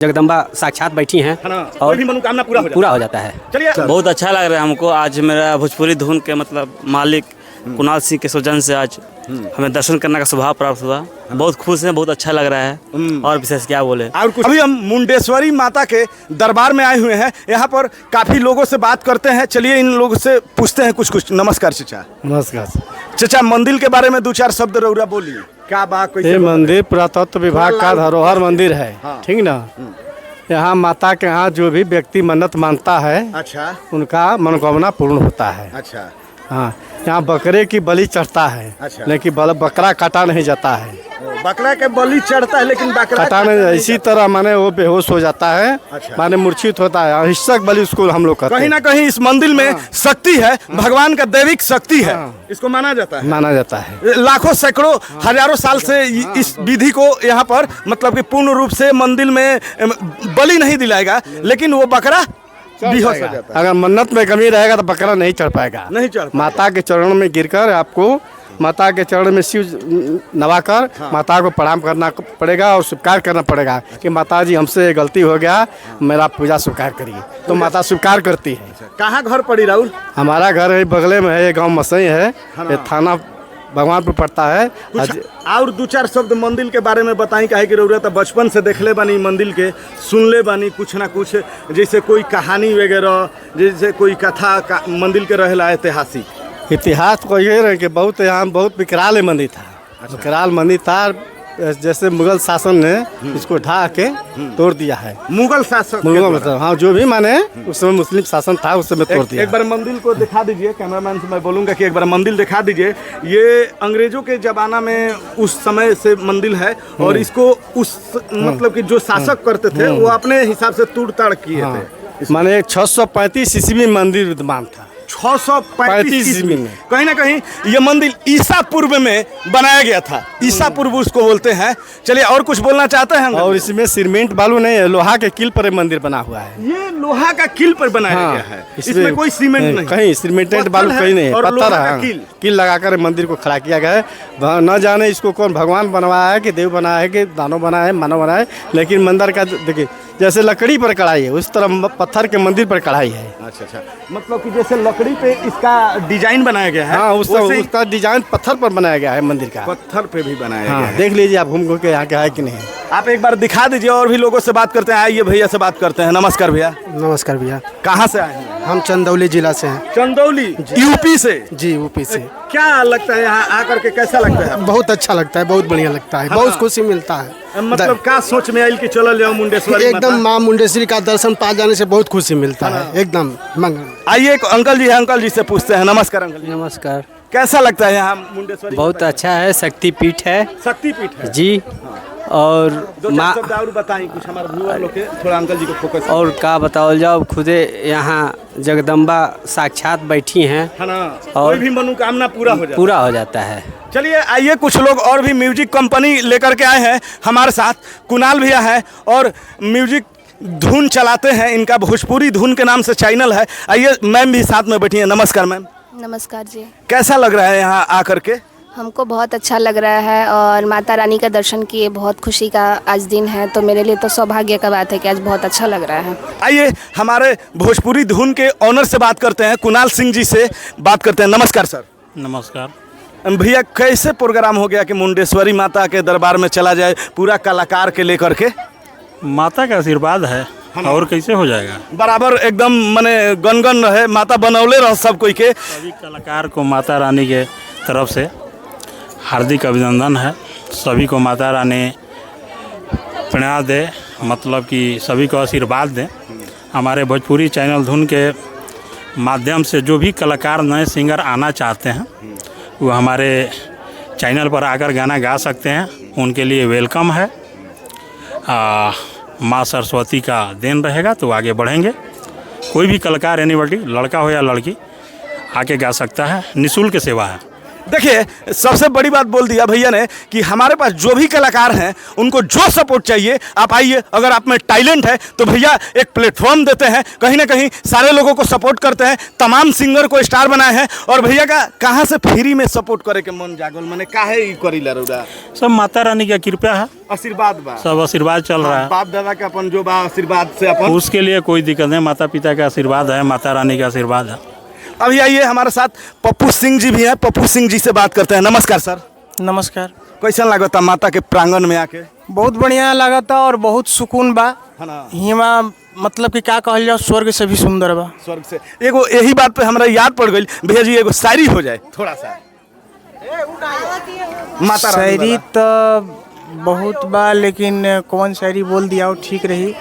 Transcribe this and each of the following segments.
जगदम्बा साक्षात बैठी हैं और भी मनोकामना पूरा हो जाता है। चलिए बहुत अच्छा लग रहा है हमको। आज मेरा भोजपुरी धुन के मतलब मालिक कुणाल सिंह के सौजन्य से आज हमें दर्शन करने का सौभाग्य प्राप्त हुआ। बहुत खुश हैं, बहुत अच्छा लग रहा है और विशेष क्या बोले। और कुछ अभी हम मुंडेश्वरी माता के दरबार में आए हुए हैं। यहाँ पर काफी लोगों से बात करते हैं। चलिए इन लोगों से पूछते हैं कुछ। नमस्कार चचा। नमस्कार चचा, मंदिर के बारे में दो चार शब्द रउरा बोलिए। क्या बात? ये मंदिर पुरातत्व विभाग का धरोहर मंदिर है। ठीक ना। यहाँ माता के यहाँ जो भी व्यक्ति मन्नत मानता है, अच्छा, उनका मनोकामना पूर्ण होता है। अच्छा। हाँ, यहाँ बकरे की बलि चढ़ता है। अच्छा। लेकिन बकरा काटा नहीं जाता है। बकरा के बलि चढ़ता है लेकिन बकरा काटा नहीं। इसी तरह माने वो बेहोश हो जाता है। अच्छा। माने मूर्छित होता है। हिस्सक बलि उसको हम लोग कहते हैं। कहीं ना कहीं इस मंदिर में शक्ति है, भगवान का दैविक शक्ति है। इसको माना जाता है। लाखों सैकड़ों हजारों साल से इस विधि को यहाँ पर मतलब कि पूर्ण रूप से मंदिर में बलि नहीं दिलाएगा, लेकिन वो बकरा बेहोश हो जाता है। अगर मन्नत में कमी रहेगा तो बकरा नहीं चढ़ पाएगा। माता के चरणों में गिरकर आपको माता के चरण में शिव नवाकर माता को प्रणाम करना पड़ेगा और स्वीकार करना पड़ेगा कि माता जी हमसे गलती हो गया, मेरा पूजा स्वीकार करिए। तो माता स्वीकार करती है। कहाँ घर पड़ी राहुल? हमारा घर है बगले में है, ये गाँव मसई है, ये थाना भगवानपुर पड़ता है। और दो चार शब्द मंदिर के बारे में बताई। काहे की जरूरत है? बचपन से देखले बानी मंदिर के, सुनले बानी कुछ ना कुछ, जैसे कोई कहानी वगैरह, जैसे कोई कथा मंदिर के रहेला ऐतिहासिक। इतिहास को ये रहे कि बहुत यहाँ बहुत विकराल मंदिर था। अच्छा। विकराल मंदिर था, जैसे मुगल शासन ने इसको ढा के तोड़ दिया है। मुगल शासक? हाँ, जो भी माने उस समय मुस्लिम शासन था, उस समय तोड़ दिया। एक बार मंदिर को दिखा दीजिए। कैमरामैन से मैं बोलूँगा कि एक बार मंदिर दिखा दीजिए। ये अंग्रेजों के जमाना में उस समय से मंदिर है और इसको उस मतलब कि जो शासक करते थे वो अपने हिसाब से तोड़ ताड़ किए थे। माने 635 ईस्वी में मंदिर विद्यमान था। 635 ईस्वी में। कहीं ना कहीं ये मंदिर ईसा पूर्व में बनाया गया था। ईसा पूर्व उसको बोलते हैं। चलिए और कुछ बोलना चाहते हैं? और इसमें सीमेंट बालू नहीं है, लोहा के किल पर मंदिर बना हुआ है। ये लोहा का किल पर बनाया गया है। इसमें कोई सीमेंट नहीं, कहीं सीमेंटेड बालू कहीं नहीं है, पत्थर है। किल लगाकर मंदिर को खड़ा किया गया है। न जाने इसको कौन भगवान बनवाया है कि देव बनाया है कि दानव बनाया है, मानव बनाया है, लेकिन मंदिर का देखिए जैसे लकड़ी पर कढ़ाई है, उस तरह पत्थर के मंदिर पर कढ़ाई है। अच्छा। मतलब कि जैसे लकड़ी पे इसका डिजाइन बनाया गया है। हाँ, उसका डिजाइन पत्थर पर बनाया गया है। मंदिर का पत्थर पे भी बनाया गया है। देख लीजिए आप घूम के यहाँ क्या है कि नहीं। आप एक बार दिखा दीजिए और भी लोगों से बात करते हैं। आइए भैया से बात करते हैं। नमस्कार भैया। नमस्कार भैया। कहाँ से आए हैं? हम चंदौली जिला से हैं। चंदौली यूपी से? जी, यूपी से। क्या लगता है यहाँ आकर के, कैसा लगता है? बहुत अच्छा लगता है, बहुत बढ़िया लगता है। बहुत खुशी मिलता है। मतलब क्या सोच में आयल कि चलो जाओ मुंडेश्वरी? एकदम माँ मुंडेश्वरी का दर्शन पा जाने से बहुत खुशी मिलता है। एकदम मंगल। आइए एक अंकल जी है, अंकल जी से पूछते हैं। नमस्कार अंकल जी। नमस्कार। कैसा लगता है यहाँ मुंडेश्वरी? बहुत अच्छा है, शक्तिपीठ है। शक्तिपीठ है जी। और माँ और बताएं कुछ हमारे व्यूअर लोग के, थोड़ा अंकल जी को फोकस। और क्या बताओ जाओ, खुदे यहाँ जगदम्बा साक्षात बैठी हैं और भी मनोकामना पूरा हो जाता है। चलिए आइए कुछ लोग और भी म्यूजिक कंपनी लेकर के आए हैं हमारे साथ। कुणाल भैया है और म्यूजिक धुन चलाते हैं। इनका भोजपुरी धुन के नाम से चैनल है। आइए मैम भी साथ में बैठी हैं। नमस्कार मैम। नमस्कार जी। कैसा लग रहा है यहाँ आकर के? हमको बहुत अच्छा लग रहा है और माता रानी का दर्शन किए, बहुत खुशी का आज दिन है। तो मेरे लिए तो सौभाग्य का बात है कि आज बहुत अच्छा लग रहा है। आइए हमारे भोजपुरी धुन के ऑनर से बात करते हैं, कुणाल सिंह जी से बात करते हैं। नमस्कार सर। नमस्कार भैया। कैसे प्रोग्राम हो गया कि मुंडेश्वरी माता के दरबार में चला जाए पूरा कलाकार के लेकर के? माता का आशीर्वाद है और कैसे हो जाएगा। बराबर एकदम मने गनगन रहे, माता बनौले रह सब कोई के। सभी कलाकार को माता रानी के तरफ से हार्दिक अभिनंदन है। सभी को माता रानी प्रेरणा दे, मतलब कि सभी को आशीर्वाद दें। हमारे भोजपुरी चैनल धुन के माध्यम से जो भी कलाकार नए सिंगर आना चाहते हैं वो हमारे चैनल पर आकर गाना गा सकते हैं। उनके लिए वेलकम है। माँ सरस्वती का देन रहेगा तो आगे बढ़ेंगे। कोई भी कलाकार एनीबॉडी, लड़का हो या लड़की, आके गा सकता है। निःशुल्क सेवा है। देखिए सबसे बड़ी बात बोल दिया भैया ने कि हमारे पास जो भी कलाकार हैं उनको जो सपोर्ट चाहिए आप आइए, अगर आप में टैलेंट है तो भैया एक प्लेटफॉर्म देते हैं, कहीं ना कहीं सारे लोगों को सपोर्ट करते हैं, तमाम सिंगर को स्टार बनाए हैं। और भैया का कहाँ से फ्री में सपोर्ट करे के मन जागल मैंने काहे करी लरूदा? सब माता रानी की कृपा है, आशीर्वाद बा, सब आशीर्वाद चल रहा है। बाप दादा का अपन जो बा आशीर्वाद से अपन, उसके लिए कोई दिक्कत नहीं, माता पिता का आशीर्वाद है, माता रानी का आशीर्वाद है। अभी आइए हमारे साथ पप्पू सिंह जी भी हैं, पप्पू सिंह जी से बात करते हैं। नमस्कार सर। नमस्कार। कैसा लागता माता के प्रांगण में आके? बहुत बढ़िया लगा था और बहुत सुकून बा। है ना? हिमा मतलब कि क्या कहल जाओ, स्वर्ग से भी सुंदर बा। स्वर्ग से एगो यही बात पे हमरा याद पड़ गई भैया जी, एगो शायरी हो जाए थोड़ा सा माता रानी शायरी वाला। तो बहुत बा, लेकिन कौन शायरी बोल दिया हो ठीक रही।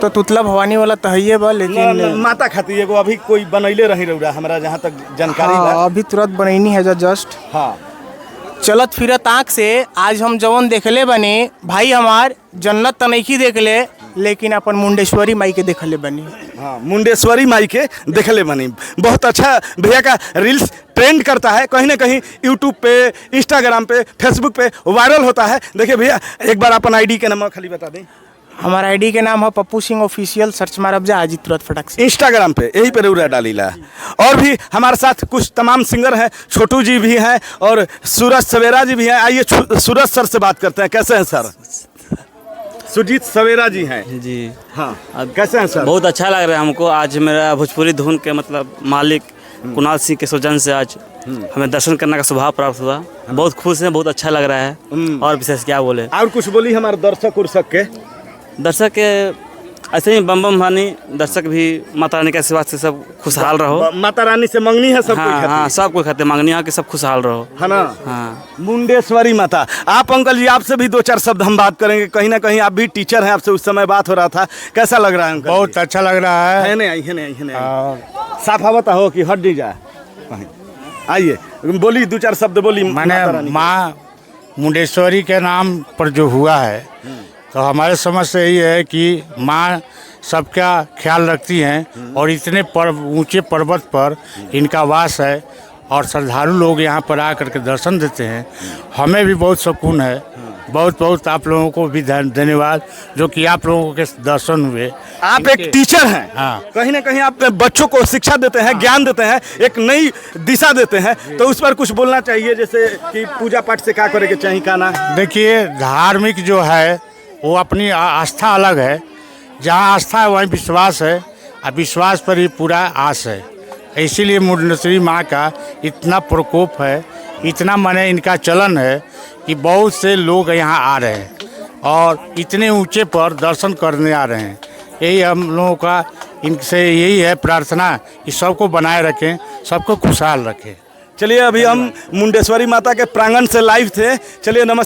तो तुतला भवानी वाला तो है बा, लेकिन माता खाती एगो अभी कोई बनैले रही रउरा, हमरा जहाँ तक जानकारी बा। हाँ, अभी तुरंत बनैनी है जस्ट। हाँ चलत फिरत आँख से आज हम जवन देखले बने भाई, हमार जन्नत तो नहीं देखले, लेकिन अपन मुंडेश्वरी माई के देखले बनी। हाँ, मुंडेश्वरी माई के देखले बनी। बहुत अच्छा भैया का रील्स ट्रेंड करता है, कहीं ना कहीं यूट्यूब पे, इंस्टाग्राम पे, फेसबुक पे वायरल होता है। देखिए भैया एक बार अपन आईडी के नाम खाली बता दें। हमारा आईडी के नाम है पप्पू सिंह ऑफिशियल, सर्च मारब जा आज तुरंत फटक से। इंस्टाग्राम पे यही पे रउरा डालीला। और भी हमारे साथ कुछ तमाम सिंगर हैं, छोटू जी भी हैं और सूरज सवेरा जी भी हैं। आइए सूरज सर से बात करते हैं। कैसे हैं सर? सुजीत सवेरा जी हैं जी। हाँ, कैसे हैं सर? बहुत अच्छा लग रहा है हमको। आज मेरा भोजपुरी धुन के मतलब मालिक कुणाल सिंह के सौजन से आज हमें दर्शन करने का सौभाग्य प्राप्त हुआ। बहुत खुश हैं, बहुत अच्छा लग रहा है। और विशेष क्या बोले, और कुछ बोली हमारे दर्शक उर्शक के। दर्शक के ऐसे ही बम बम भानी, दर्शक भी माता रानी के आशीर्वाद से सब खुशहाल रहो। माता रानी से मंगनी है सब कोई हाँ खातिर। हाँ, सब कोई खाते मांगनी है कि सब खुशहाल रहो, है ना? हाँ। मुंडेश्वरी माता। आप अंकल जी आपसे भी दो चार शब्द हम बात करेंगे, कहीं ना कहीं आप भी टीचर हैं, आपसे उस समय बात हो रहा था। कैसा लग रहा है अंकल? बहुत अच्छा लग रहा है। है नहीं साफ आवत हो कि हट नहीं जाए। आइए बोली दो चार शब्द बोली। मैंने माँ मुंडेश्वरी के नाम पर जो हुआ है, तो हमारे समझ से यही है कि माँ सबका ख्याल रखती हैं और इतने ऊंचे पर्वत पर इनका वास है और श्रद्धालु लोग यहाँ पर आकर के दर्शन देते हैं। हमें भी बहुत सुकून है। बहुत बहुत आप लोगों को भी धन्यवाद जो कि आप लोगों के दर्शन हुए। आप एक टीचर हैं। हाँ। कहीं ना कहीं आप बच्चों को शिक्षा देते हैं, ज्ञान देते हैं, एक नई दिशा देते हैं, तो उस पर कुछ बोलना चाहिए, जैसे कि पूजा पाठ से क्या करे के चाहिए का ना। देखिए धार्मिक जो है वो अपनी आस्था अलग है। जहाँ आस्था है वहीं विश्वास है और विश्वास पर ही पूरा आस है। इसीलिए मुंडेश्वरी माँ का इतना प्रकोप है, इतना माने इनका चलन है कि बहुत से लोग यहाँ आ रहे हैं और इतने ऊंचे पर दर्शन करने आ रहे हैं। यही हम लोगों का इनसे यही है प्रार्थना कि सबको बनाए रखें, सबको खुशहाल रखें। चलिए अभी हम मुंडेश्वरी माता के प्रांगण से लाइव थे। चलिए नमस्कार।